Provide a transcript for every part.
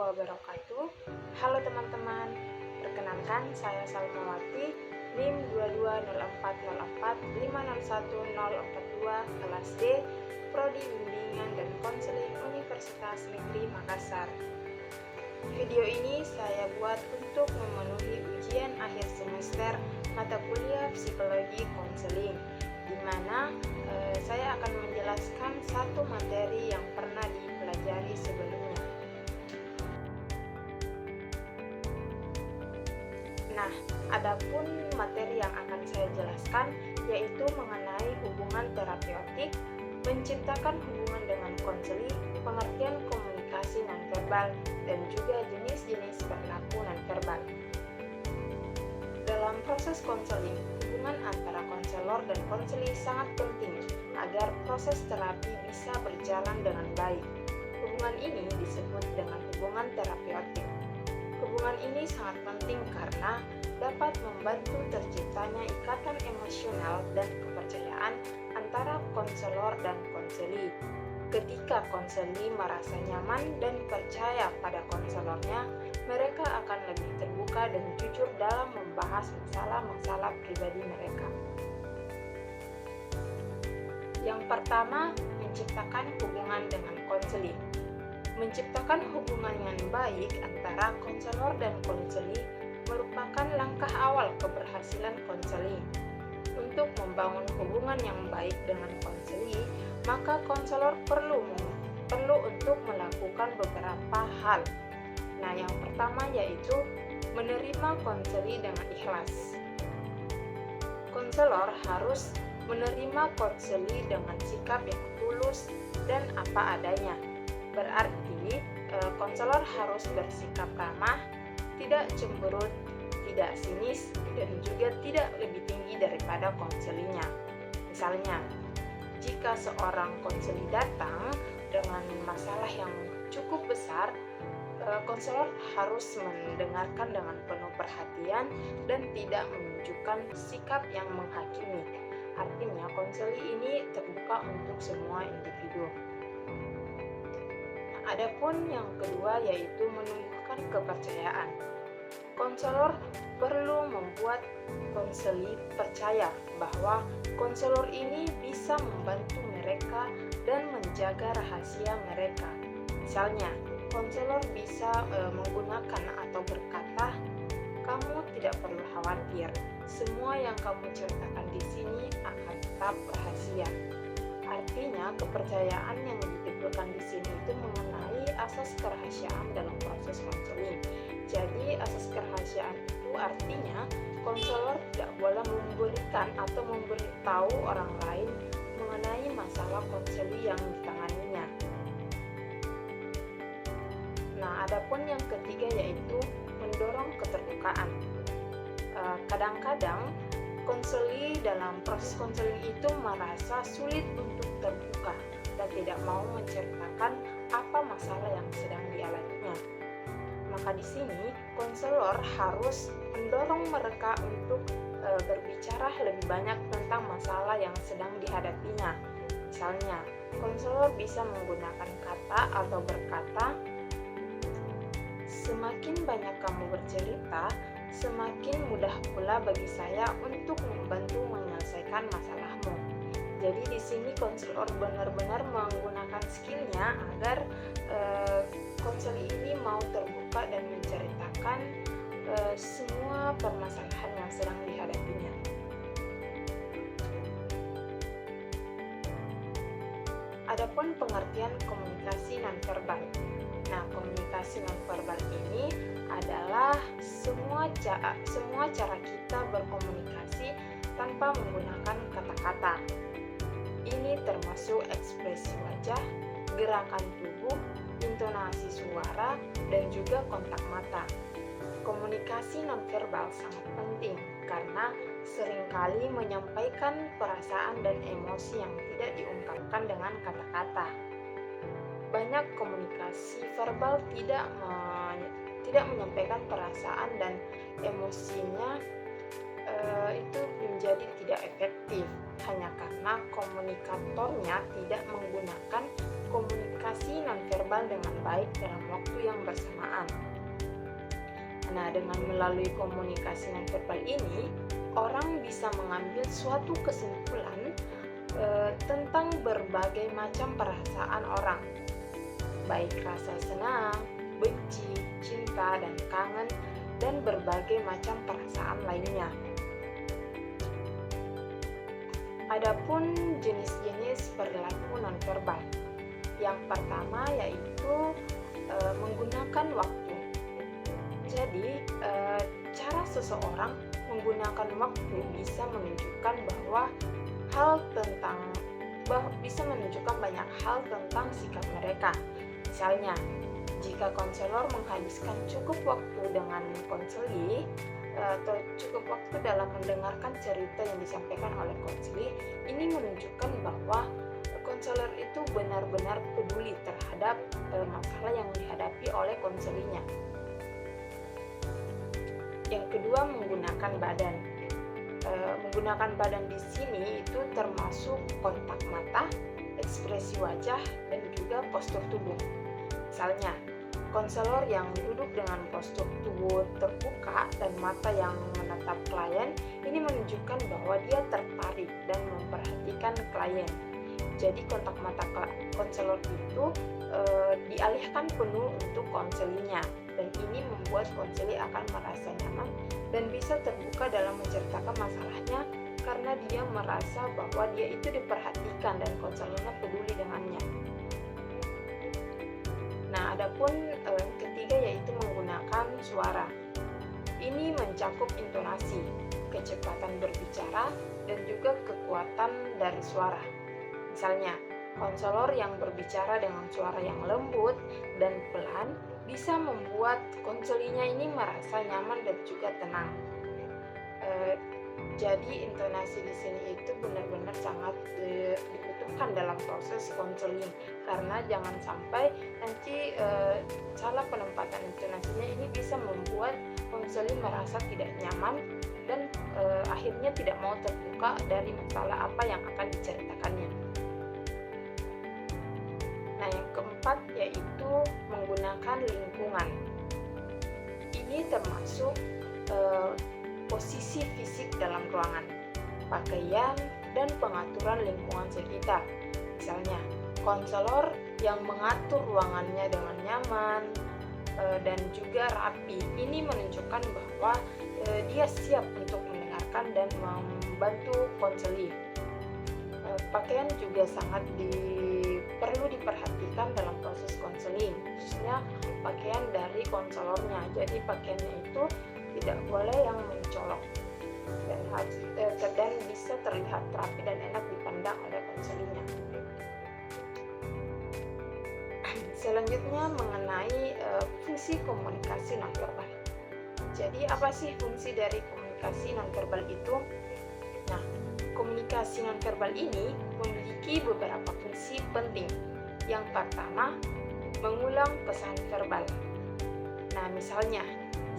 wabarakatuh. Halo teman-teman, perkenalkan saya Salmawati, NIM 220404501042 kelas D, Prodi Bimbingan dan Konseling Universitas Negeri Makassar. Video ini saya buat untuk memenuhi ujian akhir semester mata kuliah Psikologi Konseling, di mana saya akan menjelaskan satu materi yang pernah dipelajari sebelumnya. Nah, adapun materi yang akan saya jelaskan yaitu mengenai hubungan terapeutik, menciptakan hubungan dengan konseling, pengertian komunikasi nonverbal, dan juga jenis-jenis perilaku nonverbal. Dalam proses konseling, hubungan antara konselor dan konseli sangat penting agar proses terapi bisa berjalan dengan baik. Hubungan ini disebut dengan hubungan terapeutik. Hubungan ini sangat penting karena dapat membantu terciptanya ikatan emosional dan kepercayaan antara konselor dan konseli. Ketika konseli merasa nyaman dan percaya pada konselornya, mereka akan lebih terbuka dan jujur dalam membahas masalah-masalah pribadi mereka. Yang pertama, menciptakan hubungan dengan konseli. Menciptakan hubungan yang baik antara konselor dan konseli merupakan langkah awal keberhasilan konseling. Untuk membangun hubungan yang baik dengan konseli, maka konselor perlu untuk melakukan beberapa hal. Nah, yang pertama yaitu menerima konseli dengan ikhlas. Konselor harus menerima konseli dengan sikap yang tulus dan apa adanya. Berarti, konselor harus bersikap ramah, tidak cemberut, tidak sinis, dan juga tidak lebih tinggi daripada konselinya. Misalnya, jika seorang konseli datang dengan masalah yang cukup besar, konselor harus mendengarkan dengan penuh perhatian dan tidak menunjukkan sikap yang menghakimi. Artinya, konseli ini terbuka untuk semua individu. Adapun yang kedua yaitu menumbuhkan kepercayaan. Konselor perlu membuat konseli percaya bahwa konselor ini bisa membantu mereka dan menjaga rahasia mereka. Misalnya, konselor bisa menggunakan atau berkata, "Kamu tidak perlu khawatir, semua yang kamu ceritakan di sini akan tetap rahasia." Artinya, kepercayaan yang ditimbulkan di sini itu mengenai asas kerahasiaan dalam proses konseling. Jadi, asas kerahasiaan itu artinya konselor tidak boleh memberikan atau memberitahu orang lain mengenai masalah konseli yang ditanganinya. Nah, adapun yang ketiga yaitu mendorong keterbukaan. Kadang-kadang konseli dalam proses konseling itu merasa sulit untuk terbuka dan tidak mau menceritakan apa masalah yang sedang dialaminya. Maka di sini konselor harus mendorong mereka untuk berbicara lebih banyak tentang masalah yang sedang dihadapinya. Misalnya, konselor bisa menggunakan kata atau berkata, "Semakin banyak kamu bercerita, semakin mudah pula bagi saya untuk membantu menyelesaikan masalahmu." Jadi di sini konselor benar-benar menggunakan skillnya agar konseli ini mau terbuka dan menceritakan semua permasalahan yang sedang dihadapinya. Adapun pengertian komunikasi nonverbal. Nah, komunikasi nonverbal ini adalah semua cara kita berkomunikasi tanpa menggunakan kata-kata. Ini termasuk ekspresi wajah, gerakan tubuh, intonasi suara, dan juga kontak mata. Komunikasi nonverbal sangat penting karena seringkali menyampaikan perasaan dan emosi yang tidak diungkapkan dengan kata-kata. Banyak komunikasi verbal tidak menyampaikan perasaan dan emosinya itu menjadi tidak efektif hanya karena komunikatornya tidak menggunakan komunikasi nonverbal dengan baik dalam waktu yang bersamaan. Nah, dengan melalui komunikasi nonverbal ini, orang bisa mengambil suatu kesimpulan tentang berbagai macam perasaan orang, baik rasa senang, benci, cinta, dan kangen, dan berbagai macam perasaan lainnya. Adapun jenis-jenis perilaku nonverbal. Yang pertama yaitu menggunakan waktu. Jadi, cara seseorang menggunakan waktu bisa menunjukkan bisa menunjukkan banyak hal tentang sikap mereka. Misalnya, jika konselor menghabiskan cukup waktu dengan konseli atau cukup waktu dalam mendengarkan cerita yang disampaikan oleh konseli, ini menunjukkan bahwa konselor itu benar-benar peduli terhadap masalah yang dihadapi oleh konselinya. Yang kedua, menggunakan badan. Menggunakan badan di sini itu termasuk kontak mata, ekspresi wajah, dan juga postur tubuh. Misalnya, konselor yang duduk dengan postur tubuh terbuka dan mata yang menatap klien, ini menunjukkan bahwa dia tertarik dan memperhatikan klien. Jadi kontak mata konselor itu dialihkan penuh untuk konselinya, dan ini membuat konseli akan merasa nyaman dan bisa terbuka dalam menceritakan masalahnya karena dia merasa bahwa dia itu diperhatikan dan konselornya peduli dengannya. Nah, adapun yang ketiga yaitu menggunakan suara. Ini mencakup intonasi, kecepatan berbicara, dan juga kekuatan dari suara. Misalnya, konselor yang berbicara dengan suara yang lembut dan pelan bisa membuat konselinya ini merasa nyaman dan juga tenang. Jadi intonasi di sini itu benar-benar sangat dibutuhkan dalam proses konseling, karena jangan sampai nanti salah penempatan intonasinya ini bisa membuat konseling merasa tidak nyaman dan akhirnya tidak mau terbuka dari masalah apa yang akan diceritakannya. Nah, yang keempat yaitu menggunakan lingkungan. Ini termasuk posisi fisik dalam ruangan, pakaian, dan pengaturan lingkungan sekitar. Misalnya, konselor yang mengatur ruangannya dengan nyaman dan juga rapi, ini menunjukkan bahwa dia siap untuk mendengarkan dan membantu konseli. Pakaian juga sangat perlu diperhatikan dalam proses konseling, khususnya pakaian dari konselornya. Jadi pakaiannya itu tidak boleh yang mencolok dan bisa terlihat rapi dan enak dipandang oleh konselinya. Selanjutnya mengenai fungsi komunikasi nonverbal. Jadi apa sih fungsi dari komunikasi nonverbal itu? Nah, komunikasi nonverbal ini memiliki beberapa fungsi penting. Yang pertama, mengulang pesan verbal. Nah, misalnya,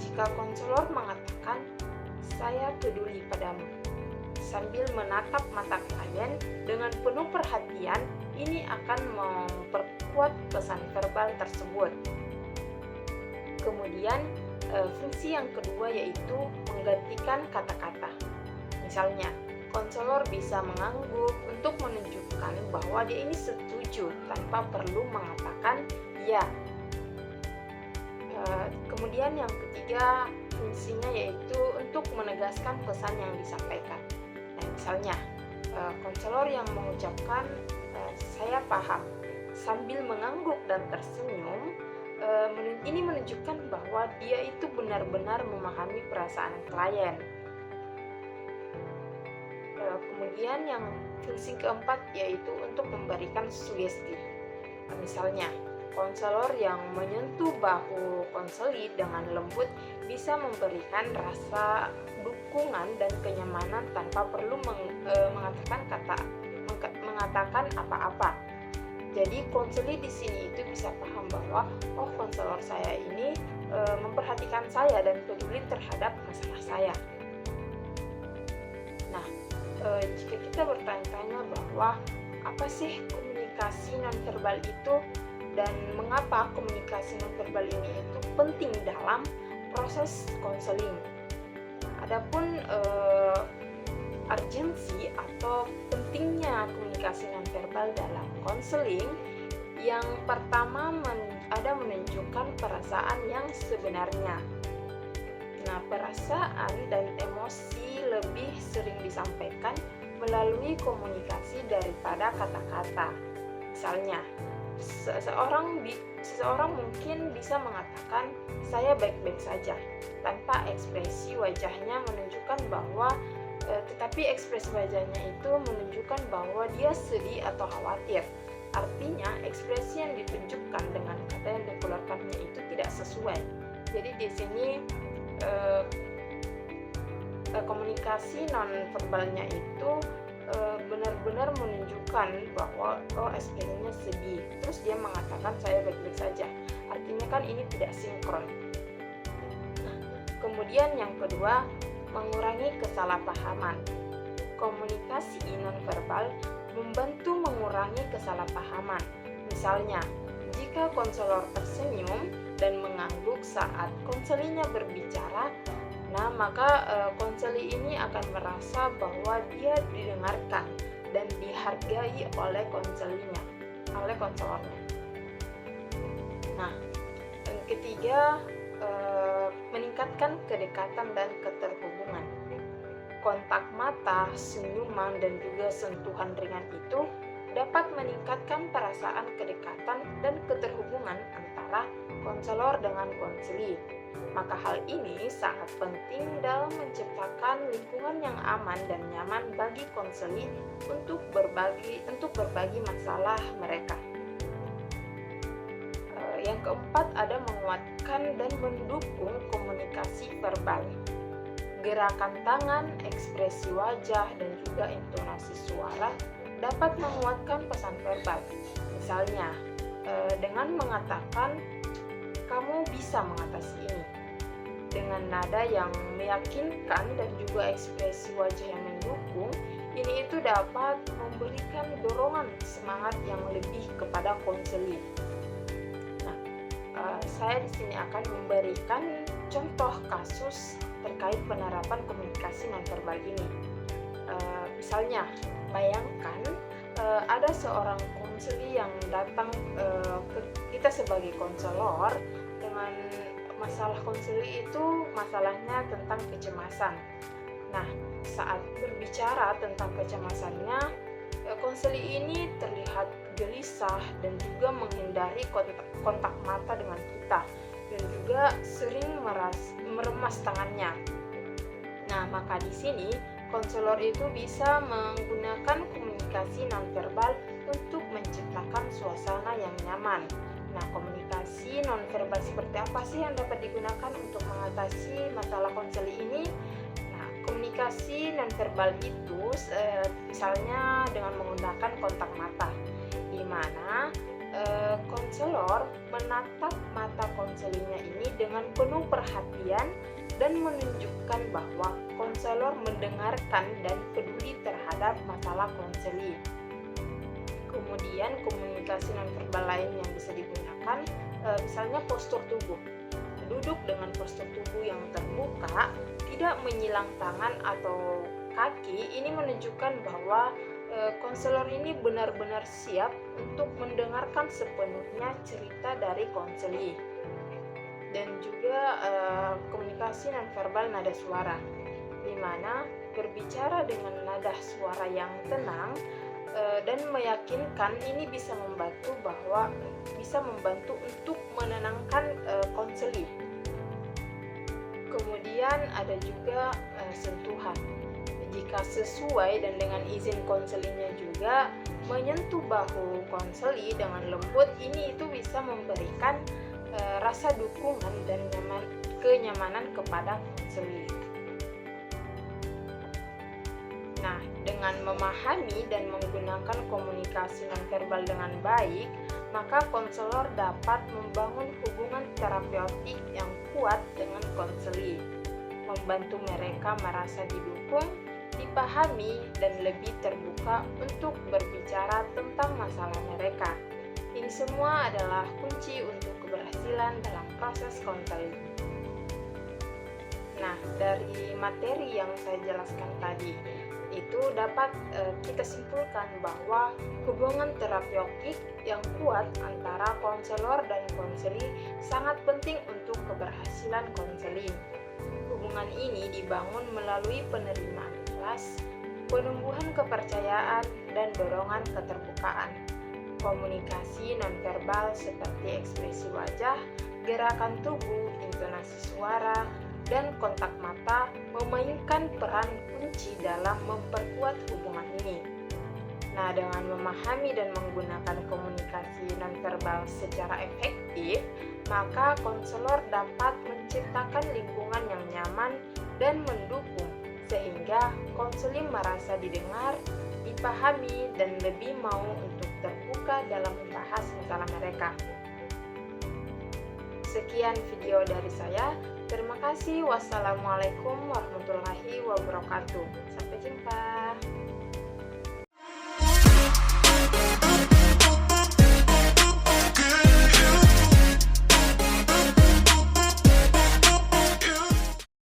jika konselor mengatakan, "Saya peduli padamu," sambil menatap mata klien dengan penuh perhatian, ini akan memperkuat pesan verbal tersebut. Kemudian, fungsi yang kedua yaitu menggantikan kata-kata. Misalnya, konselor bisa mengangguk untuk menunjukkan bahwa dia ini setuju tanpa perlu mengatakan "ya". Kemudian yang ketiga fungsinya yaitu untuk menegaskan pesan yang disampaikan. Nah, misalnya konselor yang mengucapkan "saya paham" sambil mengangguk dan tersenyum, ini menunjukkan bahwa dia itu benar-benar memahami perasaan klien. Kemudian yang fungsi keempat yaitu untuk memberikan sugesti. Misalnya, konselor yang menyentuh bahu konseli dengan lembut bisa memberikan rasa dukungan dan kenyamanan tanpa perlu mengatakan apa-apa. Jadi konseli di sini itu bisa paham bahwa konselor saya ini memperhatikan saya dan peduli terhadap masalah saya. Nah, jika kita bertanya-tanya bahwa apa sih komunikasi nonverbal itu dan mengapa komunikasi nonverbal ini itu penting dalam proses konseling. Adapun urgensi atau pentingnya komunikasi nonverbal dalam konseling, yang pertama ada menunjukkan perasaan yang sebenarnya. Nah, perasaan dan emosi lebih sering disampaikan melalui komunikasi daripada kata-kata. Misalnya, seseorang mungkin bisa mengatakan saya baik-baik saja tanpa ekspresi wajahnya menunjukkan bahwa tetapi ekspresi wajahnya itu menunjukkan bahwa dia sedih atau khawatir. Artinya ekspresi yang ditunjukkan dengan kata yang dikeluarkannya itu tidak sesuai. Jadi di sini komunikasi non-verbalnya itu benar-benar menunjukkan bahwa ekspresinya sedih, terus dia mengatakan saya baik-baik saja, artinya kan ini tidak sinkron. Nah, kemudian yang kedua, mengurangi kesalahpahaman. Komunikasi non-verbal membantu mengurangi kesalahpahaman. Misalnya, jika konselor tersenyum dan mengangguk saat konselinya berbicara, nah maka konseli ini akan merasa bahwa dia didengarkan dan dihargai oleh konselornya. Nah, yang ketiga, meningkatkan kedekatan dan keterhubungan. Kontak mata, senyuman, dan juga sentuhan ringan itu dapat meningkatkan perasaan kedekatan dan keterhubungan antara konselor dengan konseli. Maka hal ini sangat penting dalam menciptakan lingkungan yang aman dan nyaman bagi konseli untuk berbagi masalah mereka. Yang keempat, ada menguatkan dan mendukung komunikasi verbal. Gerakan tangan, ekspresi wajah, dan juga intonasi suara dapat menguatkan pesan verbal. Misalnya, dengan mengatakan, kamu bisa mengatasi ini, dengan nada yang meyakinkan dan juga ekspresi wajah yang mendukung, ini itu dapat memberikan dorongan semangat yang lebih kepada konseli. Nah, saya di sini akan memberikan contoh kasus terkait penerapan komunikasi nonverbal ini. Misalnya, bayangkan ada seorang konseli yang datang ke kita sebagai konselor dengan masalah konseli itu masalahnya tentang kecemasan. Nah, saat berbicara tentang kecemasannya, konseli ini terlihat gelisah dan juga menghindari kontak mata dengan kita dan juga sering meremas tangannya. Nah, maka di sini konselor itu bisa menggunakan komunikasi nonverbal untuk menciptakan suasana yang nyaman. Nah, komunikasi nonverbal seperti apa sih yang dapat digunakan untuk mengatasi masalah konseli ini? Nah, komunikasi nonverbal itu misalnya dengan menggunakan kontak mata, di mana konselor menatap mata konselinya ini dengan penuh perhatian dan menunjukkan bahwa konselor mendengarkan dan peduli terhadap masalah konseli. Kemudian komunikasi nonverbal lain yang bisa digunakan, misalnya postur tubuh. Duduk dengan postur tubuh yang terbuka, tidak menyilang tangan atau kaki, ini menunjukkan bahwa konselor ini benar-benar siap untuk mendengarkan sepenuhnya cerita dari konseli. Dan juga komunikasi nonverbal nada suara, di mana berbicara dengan nada suara yang tenang dan meyakinkan, ini bisa membantu untuk menenangkan konseli. Kemudian ada juga sentuhan. Jika sesuai dan dengan izin konselinya juga, menyentuh bahu konseli dengan lembut ini itu bisa memberikan rasa dukungan dan kenyamanan kepada konseli. Nah, dengan memahami dan menggunakan komunikasi nonverbal dengan baik, maka konselor dapat membangun hubungan terapeutik yang kuat dengan konseli, membantu mereka merasa didukung, dipahami, dan lebih terbuka untuk berbicara tentang masalah mereka. Ini semua adalah kunci untuk keberhasilan dalam proses konseling. Nah, dari materi yang saya jelaskan tadi, itu dapat kita simpulkan bahwa hubungan terapeutik yang kuat antara konselor dan konseli sangat penting untuk keberhasilan konseling. Hubungan ini dibangun melalui penerimaan ikhlas, penumbuhan kepercayaan, dan dorongan keterbukaan. Komunikasi nonverbal seperti ekspresi wajah, gerakan tubuh, intonasi suara, dan kontak mata memainkan peran kunci dalam memperkuat hubungan ini. Nah, dengan memahami dan menggunakan komunikasi nonverbal secara efektif, maka konselor dapat menciptakan lingkungan yang nyaman dan mendukung, sehingga konseling merasa didengar, dipahami, dan lebih mau untuk terbuka dalam membahas masalah mereka. Sekian video dari saya. Terima kasih. Wassalamualaikum warahmatullahi wabarakatuh. Sampai jumpa.